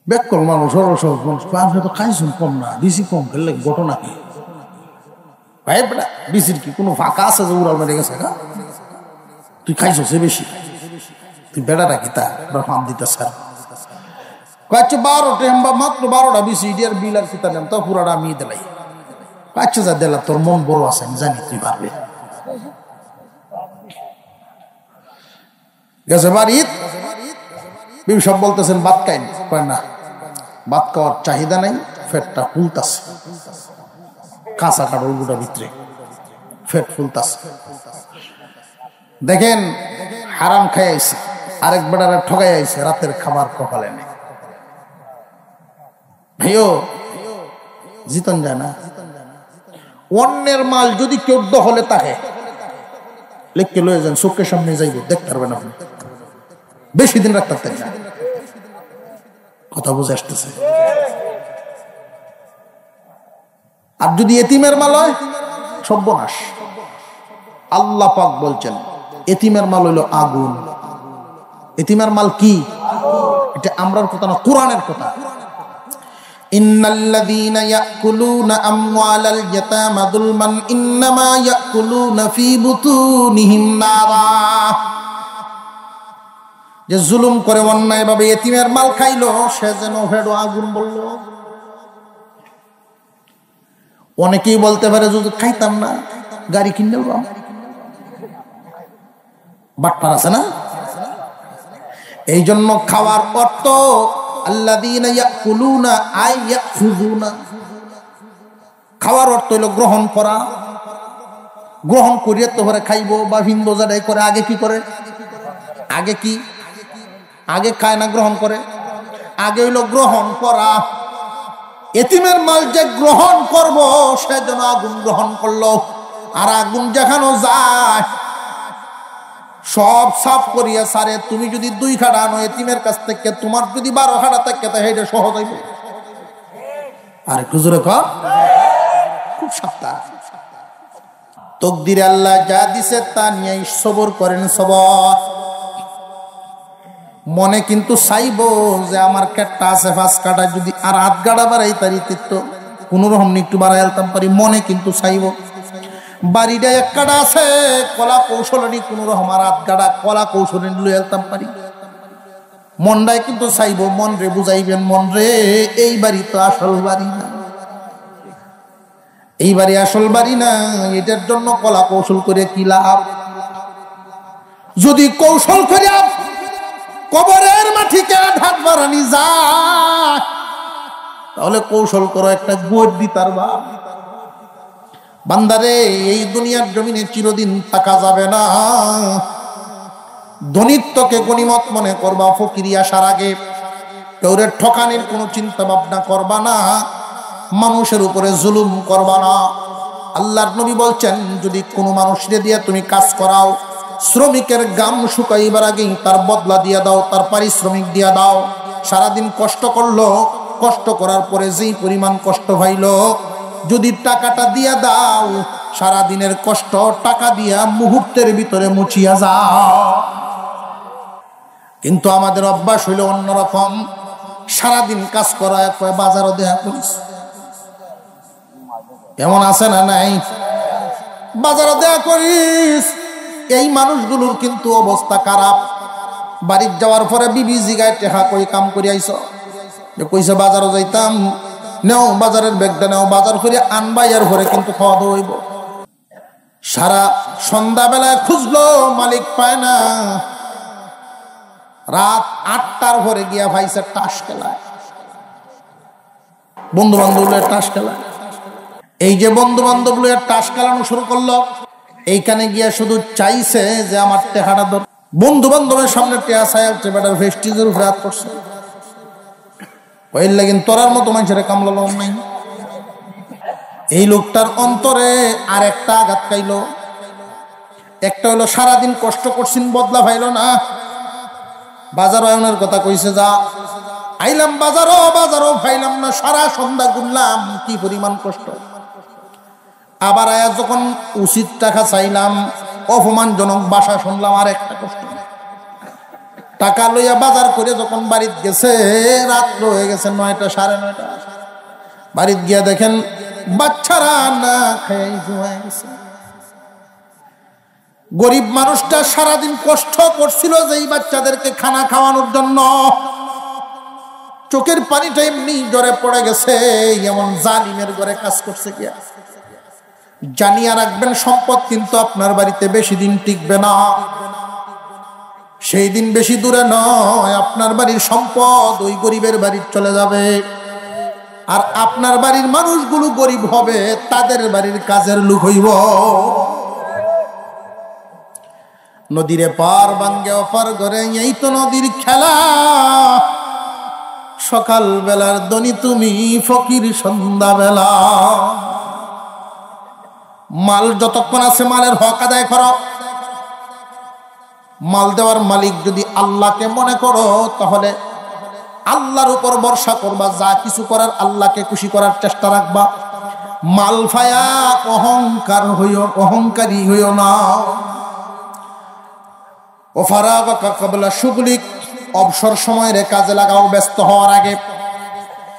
বেককল মানুষ সরল সহজ মানুষ আমি তো খাইছুন কম না, বিসি কম খেললে ঘটনা কি ভাই বেটা, বিসির কি কোনো ফাঁকা আছে যে উড়াল মেরে গেছে গা, তুই খাইছ সে বেশি, তুই বেড়াটা কি তা ফার্ম দিতে স্যার কয়েছে 12টা মাত্র 12টা বিসি ইডিয়ার বিল আর কিতা নেন তো পুরাটা আমি দিলাই কাছে যা দিলা, তোর মন বড় আছে আমি জানি তুই পারবে। গেছে বাড়ি বিম সব বলতেছেন ভাত খাই না, ভাত খাওয়ার চাহিদা নাই, ফেটটা ফুলতাছে, কাঁচা কাঠল গুটার ভিতরে ফেট ফুলতাছে। দেখেন হারাম খাই আইছে, আরেক বেড়ারে ঠগাই আইছে, রাতের খাবার কপালে নেই। ভাইও জিতন যায় না, অন্যের মাল যদি কেউ দখলে তাকে লিখকে লয়ে যান, চোখের সামনে যাইব দেখতে পারবেন আপনি, বেশি দিন রাখতে পারতেন না। কথা বুঝে আসতেছে? আর যদি এতিমের মাল হয় সর্বনাশ। আল্লাহ পাক বলছেন এতিমের মাল হইল আগুন। এতিমের মাল কি? এটা আমরার কথা না, কোরআনের কথা। ইন্নাল্লাযীনা ইয়াকুলুনা আমওয়ালাল ইয়াতামা যুলমান ইন্নামা ইয়াকুলুনা ফী বুতুনিহিম নারা। যে জুলুম করে অন্যায় ভাবে এতিমের মাল খাইলো সে যেন ফেডো আগুন বলল। অনেকেই বলতে পারে যদি খাইতাম না গাড়ি কিনে নেব, বাটপার আছে না? এই জন্য খাওয়ার অর্থ আল্লাযীনা ইয়াকুলুনা আই ইয়াখুযুনা, খাওয়ার অর্থ হলো গ্রহণ করা। গ্রহণ করিয়ে তো পরে খাইবো বা ভিন্ন জায়গায় করে। আগে কি করে? আগে কি? আগে খায় না গ্রহণ করে? আগে হইলো গ্রহণ করা। এতিমের মাল যে গ্রহণ করব সে যেন আগুন গ্রহণ করলো। আর আগুন যেখানে যায় সব সাফ করিয়া সারে। তুমি যদি 2 খাড়া আনো এতিমের কাছ থেকে, তোমার যদি 12 খাড়া থাকে তা এটা সহজ হইব। আর একটু জোরে কর, খুব সাবধান। তকদিরে আল্লাহ যা দিছে তা নিয়ে সবর করেন, সবর। মনে কিন্তু চাইবো যে আমার কেটটা আছে 5 কাটা, যদি আর 8 গাড়া বাড়াই তারি তো কোনো রকম একটু বাড়াই আলতাম পারি, মনে কিন্তু চাইবো। বাড়িটা 1 কাটা আছে, কলা কৌশলী কোন রকম আর 8 গাড়া কলা কৌশলী লই আলতাম পারি, মনটাই কিন্তু চাইবো। মন রে বুঝাইবেন, মন রে এই বাড়ি তো আসল বাড়ি না, এই বাড়ি আসল বাড়ি না, এটার জন্য কলা কৌশল করে কি লাভ? যদি কৌশল করে কবরের মাটিকে ঢাক বাড়ানি যায় তাহলে কৌশল করো একটা গোট দিতার বা। বান্দারে এই দুনিয়ার জমিনে চিরদিন থাকা যাবে না। ধনিত্বকে গনিমত মনে করবা, ফকিরি আসার আগে কেউরে ঠকানির কোনো চিন্তা ভাবনা করবা না, মানুষের উপরে জুলুম করবা না। আল্লাহর নবী বলছেন যদি কোনো মানুষকে দিয়ে তুমি কাজ করাও, শ্রমিকের গাম শুকাইবার আগেই তার বদলা দিয়ে দাও, তার পারিশ্রমিক দিয়ে দাও। সারাদিন কষ্ট করলো, কষ্ট করার পরে যেই পরিমাণ কষ্ট পাইল যদি টাকাটা দিয়া দাও, সারাদিনের কষ্ট টাকা দিয়া মুহূর্তের ভিতরে মুছিয়া যাও। কিন্তু আমাদের অভ্যাস হইল অন্যরকম। সারাদিন কাজ করা বাজারও দেখা করিস, এমন আছে না নাই? বাজারও দেখা করিস। এই মানুষগুলোর কিন্তু অবস্থা খারাপ। বাড়ির যাওয়ার পরে বিবি জিগায় টেহা কই কাম করি আইস, কইছে বাজারও যাইতাম, নেও বাজারের ব্যাগটা নেও, বাজার করে আনবা, এর পরে কিন্তু খাওয়া দাওয়া হইব। সারা সন্ধ্যাবেলায় খুঁজলো, মালিক পায় না। রাত 8টার পরে গিয়া ভাইসে টাস খেলায়, বন্ধু বান্ধব টাস খেলায়। এই যে বন্ধু বান্ধব টাস খেলানো শুরু করলো, এইখানে গিয়া শুধু চাইছে যে আমার টেহাটা ধর। বন্ধু বান্ধবের সামনে টেহা চাইছে, বেটার ভেস্টিজের উপরে হাত করছে। ওই লাগিন তোরার মতো মানুষের কামলালো নাই। এই লোকটার অন্তরে আর একটা আঘাত খাইল। একটা হলো সারাদিন কষ্ট করছেন, বদলা পাইল না। বাজার আয়নের কথা কইছে, যা আইলাম বাজারও পাইলাম না, সারা সন্ধ্যা ঘুরলাম, কি পরিমাণ কষ্ট। আবার আয়া যখন উচিত টাকা চাইলাম, অপমানজনক ভাষা শুনলাম, আর একটা কষ্ট। টাকা লইয়া বাজার করে যখন বাড়িতে গেছে, রাত্র হয়ে গেছে 9টা 9:30। বাড়িতে গিয়া দেখেন বাচ্চারা না খেয়ে ঘুমায় গেছে। গরিব মানুষটা সারাদিন কষ্ট করছিল যে এই বাচ্চাদেরকে খানা খাওয়ানোর জন্য, চোখের পানিটা এমনি জ্বরে পড়ে গেছে। এমন জালিমের ঘরে কাজ করছে গিয়া। জানিয়া রাখবেন, সম্পদ কিন্তু আপনার বাড়িতে বেশি দিন টিকবে না। সেই দিন বেশি দূরে নয়, আপনার বাড়ির সম্পদ ওই গরিবের বাড়ি চলে যাবে। আর আপনার বাড়ির মানুষগুলো গরিব হবে, তাদের বাড়ির কাজের লোক হইব। নদীরে পার ভাঙ্গে অপার করে, এই তো নদীর খেলা। সকাল বেলার দনি তুমি, ফকির সন্ধ্যা বেলা। মাল যতক্ষণ আছে মালের হক আদায় করো। মাল দেওয়ার মালিক যদি আল্লাহকে মনে করো, তাহলে আল্লাহর উপর ভরসা করবা। যা কিছু করার আল্লাহকে খুশি করার চেষ্টা রাখবা। মাল ফায়া অহংকারী হইও না। ও ফারাগাকা ক্বাবলা শুগলিক, অবসর সময়ের কাজে লাগাও ব্যস্ত হওয়ার আগে।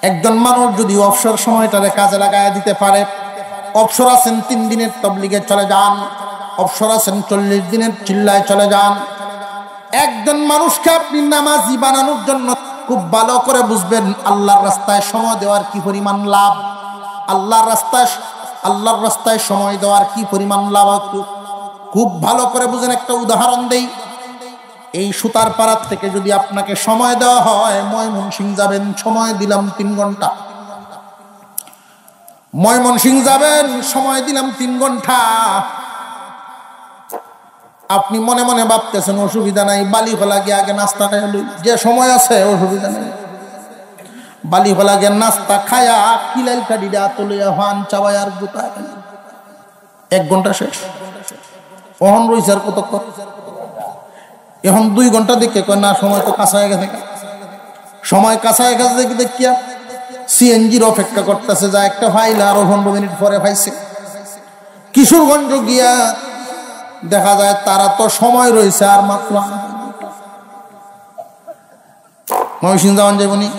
একজন মানুষ যদি অবসর সময়টারে কাজে লাগায় দিতে পারে, অবসর আছেন 3 দিনের তাবলীগে চলে যান, অবসর আছেন 40 দিনের চিল্লায় চলে যান। একজন মানুষকে আপনি নামাজি বানানোর জন্য খুব ভালো করে বুঝবেন আল্লাহর রাস্তায় সময় দেওয়ার কি পরিমাণ লাভ। আল্লাহর রাস্তায় সময় দেওয়ার কি পরিমাণ লাভ খুব ভালো করে বুঝেন। একটা উদাহরণ দেই। এই সুতার পাড়ার থেকে যদি আপনাকে সময় দেওয়া হয়, ময়মনসিংহ যাবেন, সময় দিলাম 3 ঘন্টা। ময়মনসিংহ যাবেন, সময় দিলাম 3 ঘন্টা। আপনি মনে মনে ভাবতেছেন অসুবিধা নাই, বালিফলা গিয়ে আগে নাস্তা খাই, যে সময় আছে অসুবিধা নেই। বালিফলা গিয়ে নাস্তা খায়া কিলাইল কাডিটা তুলিয়া হান চাবাই আর গুতা 1 ঘন্টা শেষ। অহন রয়েছে আর কতক্ষণ? এখন 2 ঘন্টা দেখে কয় না, সময় তো কাঁচা হয়ে গেছে। সময় কাঁচা হয়ে গেছে দেখি দেখিয়া সিএনজির অপেক্ষা করতেছে, যা একটা ফাইল আরো 15 মিনিট পরে পাইছে। কিশোরগঞ্জ গিয়া দেখা যায় তারা তো সময় রয়েছে আর মাত্র। ময়মনসিংহ যাওয়ান যাইবনি,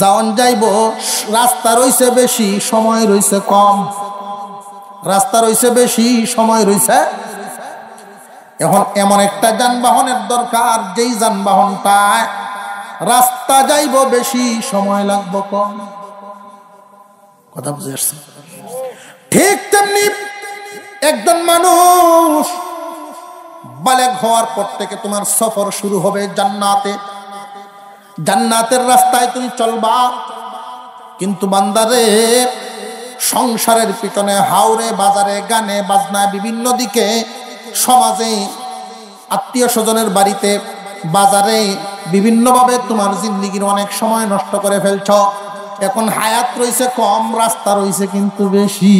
যাওয়ান যাইব, রাস্তা রয়েছে বেশি, সময় রয়েছে কম। রাস্তা রয়েছে বেশি, সময় রয়েছে। এখন এমন একটা যানবাহনের দরকার, যেই যানবাহনটায় রাস্তা যাইব বেশি, সময় লাগবে কম। কথা বুঝে আসছে? ঠিক তেমনি একজন মানুষ বালেগ হওয়ার পর থেকে তোমার সফর শুরু হবে জান্নাতে। জান্নাতের রাস্তায় তুমি চলবা। কিন্তু বান্দারে, সংসারের পিছনে হাওরে, বাজারে, গানে বাজনা, বিভিন্ন দিকে, সমাজে, আত্মীয় স্বজনের বাড়িতে, বাজারে, বিভিন্নভাবে তোমার জিন্দেগির অনেক সময় নষ্ট করে ফেলছ। এখন হায়াত রয়েছে কম, রাস্তা রয়েছে কিন্তু বেশি।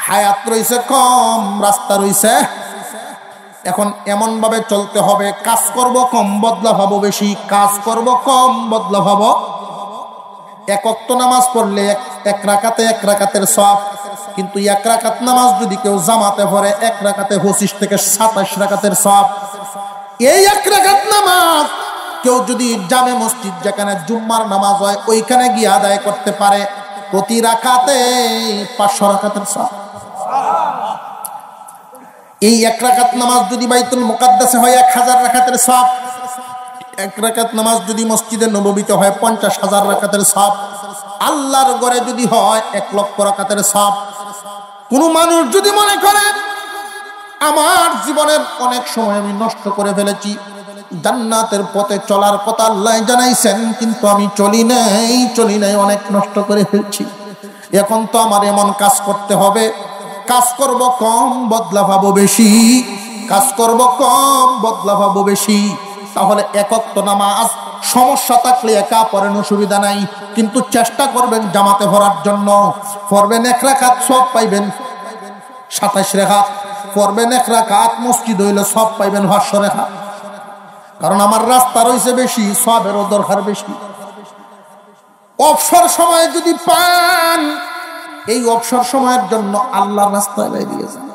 হায়াত রয়েছে কম, রাস্তা রয়েছে। এখন এমন ভাবে চলতে হবে, কাজ করব কম, বদলা পাবো বেশি। কাজ করব কম, বদলা পাবো। 1 ওয়াক্ত নামাজ পড়লে 1 রাকাতের সওয়াব। কিন্তু 1 রাকাত নামাজ যদি কেউ জামাতে পড়ে, 1 রাকাতে 25 থেকে 27 রাকাতের সওয়াব। এই 1 রাকাত নামাজ কেউ যদি জামে মসজিদ যেখানে জুম্মার নামাজ হয় ওইখানে গিয়ে আদায় করতে পারে, প্রতি রাকাতে 500 রাকাতের সওয়াব। এই 1 রাকাত নামাজ যদি বাইতুল মুকাদ্দাসে হয় 1000 রাকাতের সওয়াব, 1 রাকাত নামাজ যদি মসজিদে নববীতে হয় 50,000 রাকাতের সওয়াব, আল্লাহর ঘরে যদি হয় 1 লক্ষ রাকাতের সওয়াব। কোন মানুষ যদি মনে করে আমার জীবনের অনেক সময় আমি নষ্ট করে ফেলেছি, জান্নাতের পথে চলার কথা আল্লাহ জানাইছেন, কিন্তু আমি চলি নাই, অনেক নষ্ট করে ফেলছি, এখন তো আমার এমন কাজ করতে হবে, কাজ করব কম বদলা পাবো বেশি, কাজ করব কম বদলা পাবো বেশি। তাহলে 1 ওয়াক্ত নামাজ সমস্যা থাকলে একা পড়েন, অসুবিধা নাই, কিন্তু চেষ্টা করবেন জামাতে পড়ার জন্য। পড়বেন 1 রাকাত সওয়াব পাইবেন 27 রাকাত, পড়বেন 1 রাকাত মসজিদ হইলে সওয়াব পাইবেন 500 রাকাত। কারণ আমার রাস্তা রয়েছে বেশি, সওয়াবেরও দরকার বেশি। অবসর সময় যদি পান, এই অবসর সময়ের জন্য আল্লাহর রাস্তায় বেরিয়ে যান।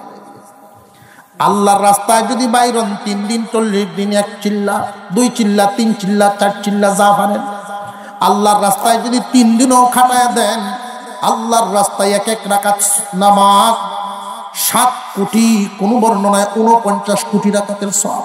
আল্লাহর রাস্তায় যদি বাইরন 3 দিন 40 দিন 1 চিল্লা 2 চিল্লা 3 চিল্লা 4 চিল্লা যা পারেন, আল্লাহর রাস্তায় যদি 3 দিনও খাটায় দেন, আল্লাহর রাস্তায় 1 রাকাত নামাজ 7 কোটি, কোন বর্ণনায় 49 কোটি রাকাতের সওয়াব।